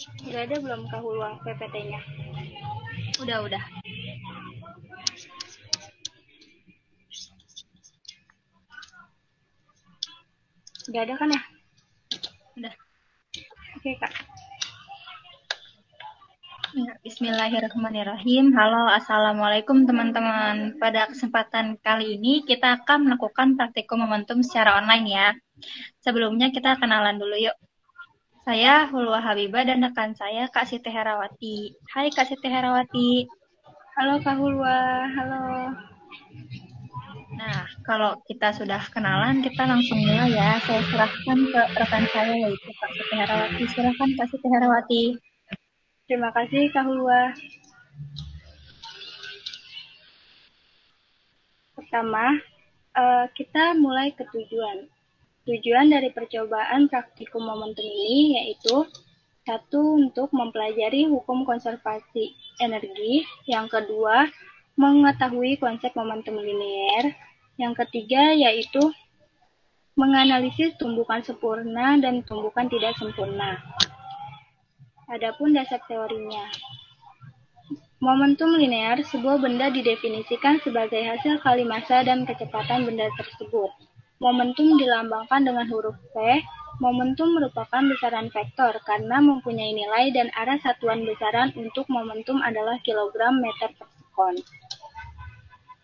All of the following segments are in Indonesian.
Udah ada belum Kahulwa PPT-nya? Udah. Udah ada kan ya? Udah. Oke, Kak. Ya, Bismillahirrahmanirrahim. Halo, Assalamualaikum teman-teman. Pada kesempatan kali ini kita akan melakukan praktikum momentum secara online ya. Sebelumnya kita kenalan dulu yuk. Saya Hulwa Habibah dan rekan saya Kak Siti Herawati. Hai Kak Siti Herawati. Halo Kahulwa, halo. Nah, kalau kita sudah kenalan, kita langsung mulai ya. Saya serahkan ke rekan saya yaitu Kak Siti Herawati. Silakan Kak Siti Herawati. Terima kasih Kahulwa. Pertama, kita mulai ke tujuan. Tujuan dari percobaan praktikum momentum ini yaitu satu, untuk mempelajari hukum konservasi energi. Yang kedua, mengetahui konsep momentum linier. Yang ketiga, yaitu menganalisis tumbukan sempurna dan tumbukan tidak sempurna. Adapun dasar teorinya. Momentum linear, sebuah benda didefinisikan sebagai hasil kali massa dan kecepatan benda tersebut. Momentum dilambangkan dengan huruf V. Momentum merupakan besaran vektor karena mempunyai nilai dan arah satuan besaran untuk momentum adalah kilogram meter per sekon.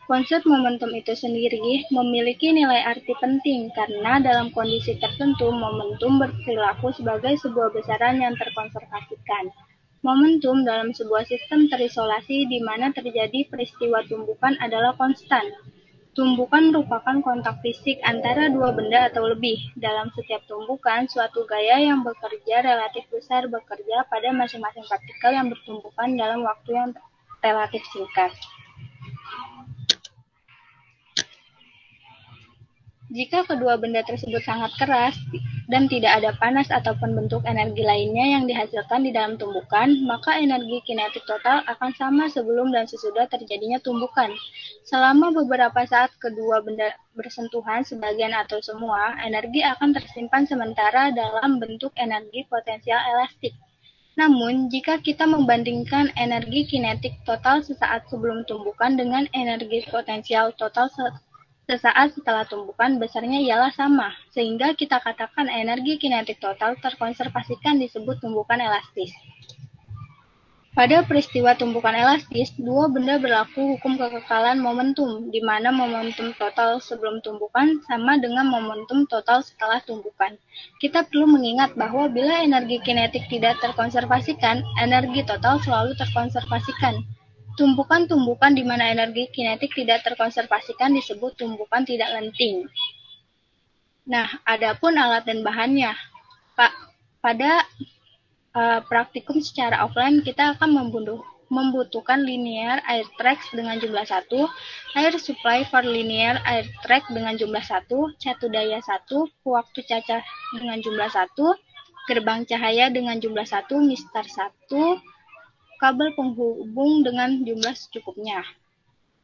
Konsep momentum itu sendiri memiliki nilai arti penting karena dalam kondisi tertentu momentum berperilaku sebagai sebuah besaran yang terkonservasikan. Momentum dalam sebuah sistem terisolasi di mana terjadi peristiwa tumbukan adalah konstan. Tumbukan merupakan kontak fisik antara dua benda atau lebih. Dalam setiap tumbukan, suatu gaya yang bekerja relatif besar bekerja pada masing-masing partikel yang bertumbukan dalam waktu yang relatif singkat. Jika kedua benda tersebut sangat keras dan tidak ada panas ataupun bentuk energi lainnya yang dihasilkan di dalam tumbukan, maka energi kinetik total akan sama sebelum dan sesudah terjadinya tumbukan. Selama beberapa saat kedua benda bersentuhan, sebagian atau semua, energi akan tersimpan sementara dalam bentuk energi potensial elastik. Namun, jika kita membandingkan energi kinetik total sesaat sebelum tumbukan dengan energi potensial total sesaat setelah tumbukan, besarnya ialah sama, sehingga kita katakan energi kinetik total terkonservasikan disebut tumbukan elastis. Pada peristiwa tumbukan elastis, dua benda berlaku hukum kekekalan momentum, di mana momentum total sebelum tumbukan sama dengan momentum total setelah tumbukan. Kita perlu mengingat bahwa bila energi kinetik tidak terkonservasikan, energi total selalu terkonservasikan. Tumbukan-tumbukan di mana energi kinetik tidak terkonservasikan disebut tumbukan tidak lenting. Nah, adapun alat dan bahannya. Pada praktikum secara offline, kita akan membutuhkan linear air tracks dengan jumlah 1, air supply for linear air track dengan jumlah 1, catu daya 1, waktu cacah dengan jumlah 1, gerbang cahaya dengan jumlah 1, mistar 1, kabel penghubung dengan jumlah secukupnya,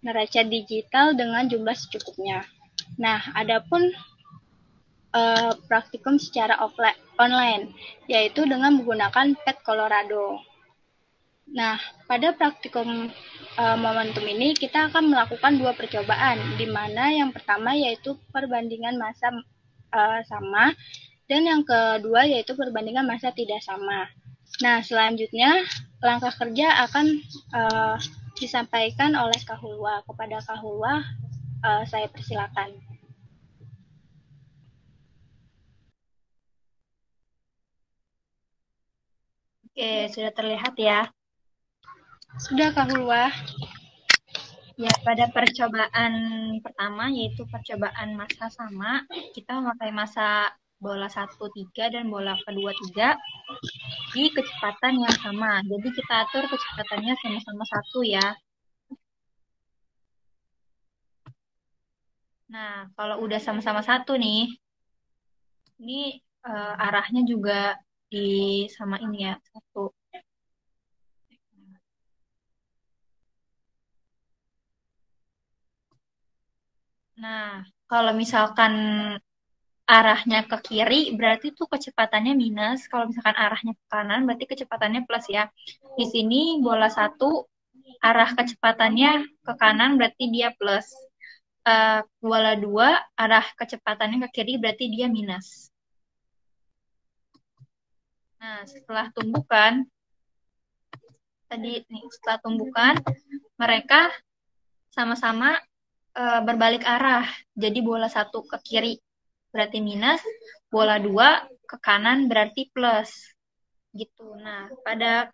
neraca digital dengan jumlah secukupnya. Nah, adapun praktikum secara online, yaitu dengan menggunakan Pet Colorado. Nah, pada praktikum momentum ini kita akan melakukan dua percobaan, di mana yang pertama yaitu perbandingan massa sama, dan yang kedua yaitu perbandingan massa tidak sama. Nah, selanjutnya langkah kerja akan disampaikan oleh Kahulwa. Kepada Kahulwa, saya persilakan. Oke, sudah terlihat ya. Sudah Kahulwa. Ya, pada percobaan pertama yaitu percobaan massa sama, kita memakai massa bola 1, 3 dan bola kedua 3 di kecepatan yang sama. Jadi kita atur kecepatannya sama-sama 1 ya. Nah, kalau udah sama-sama 1 nih, ini arahnya juga disamain ya, 1. Nah, kalau misalkan arahnya ke kiri, berarti tuh kecepatannya minus. Kalau misalkan arahnya ke kanan, berarti kecepatannya plus ya. Di sini bola 1, arah kecepatannya ke kanan, berarti dia plus. Bola 2, arah kecepatannya ke kiri, berarti dia minus. Nah, setelah tumbukan, tadi nih, setelah tumbukan, mereka sama-sama berbalik arah. Jadi bola 1 ke kiri berarti minus, bola 2 ke kanan berarti plus. Gitu. Nah, pada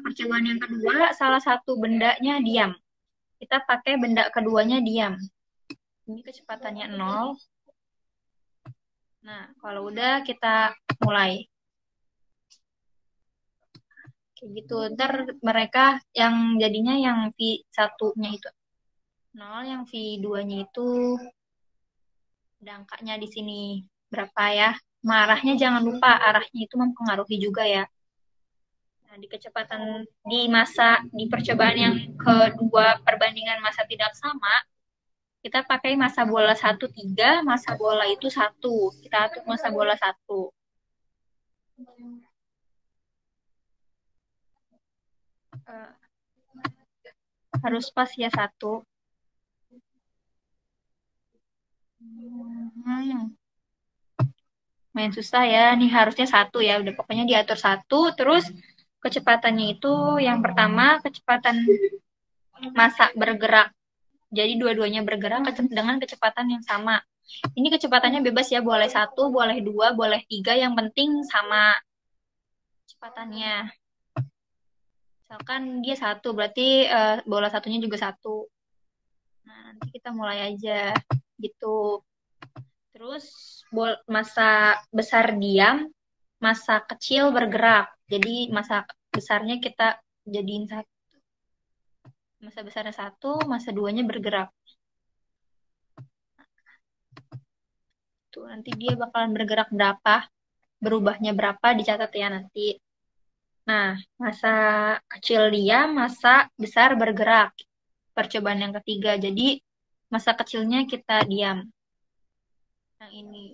percobaan yang kedua, salah satu bendanya diam. Kita pakai benda keduanya diam. Ini kecepatannya 0. Nah, kalau udah kita mulai. Kayak gitu. Ntar mereka yang jadinya yang V1-nya itu 0, yang V2-nya itu ada angkanya di sini berapa ya. Arahnya jangan lupa, arahnya itu mempengaruhi juga ya. Nah, di kecepatan di percobaan yang kedua perbandingan massa tidak sama, kita pakai massa bola 1 3, massa bola itu 1. Kita atur massa bola 1. Harus pas ya 1. Main susah ya, nih harusnya 1 ya. Udah pokoknya diatur 1, terus kecepatannya itu yang pertama kecepatan massa bergerak. Jadi dua-duanya bergerak dengan kecepatan yang sama. Ini kecepatannya bebas ya, boleh 1, boleh 2, boleh 3, yang penting sama kecepatannya. Misalkan dia 1, berarti bola satunya juga 1. Nah, nanti kita mulai aja gitu. Terus massa besar diam, massa kecil bergerak. Jadi massa besarnya kita jadiin 1. Massa besarnya 1, massa 2-nya bergerak. Tuh, nanti dia bakalan bergerak berapa, berubahnya berapa dicatat ya nanti. Nah, massa kecil diam, massa besar bergerak. Percobaan yang ketiga. Jadi massa kecilnya kita diam. Yang ini.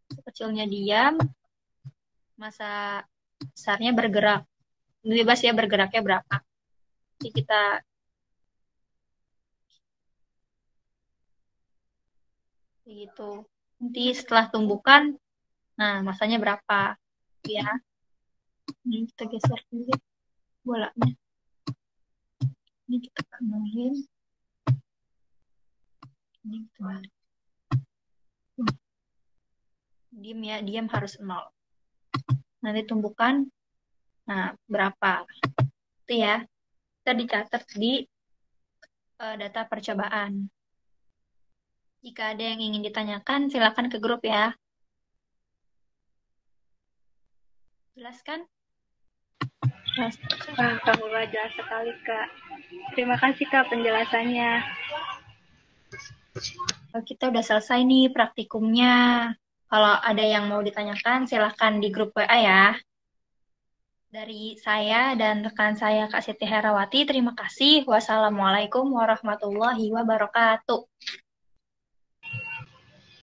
Massa kecilnya diam, massa besarnya bergerak. Bebas ya bergeraknya berapa. Jadi kita gitu. Nanti setelah tumbukan, nah masanya berapa ya? Ini kita geser dulu bolanya. Ini kita penuhin. Ini kita balik. Diam ya, diam harus 0. Nanti tumbukan, nah berapa? Itu ya, kita dicatat di data percobaan. Jika ada yang ingin ditanyakan, silakan ke grup ya. Jelas kan? Wah, Kak Mula jelas sekali, Kak. Terima kasih, Kak, penjelasannya. Kita udah selesai nih praktikumnya. Kalau ada yang mau ditanyakan, silakan di grup WA ya. Dari saya dan rekan saya, Kak Siti Herawati, terima kasih. Wassalamualaikum warahmatullahi wabarakatuh.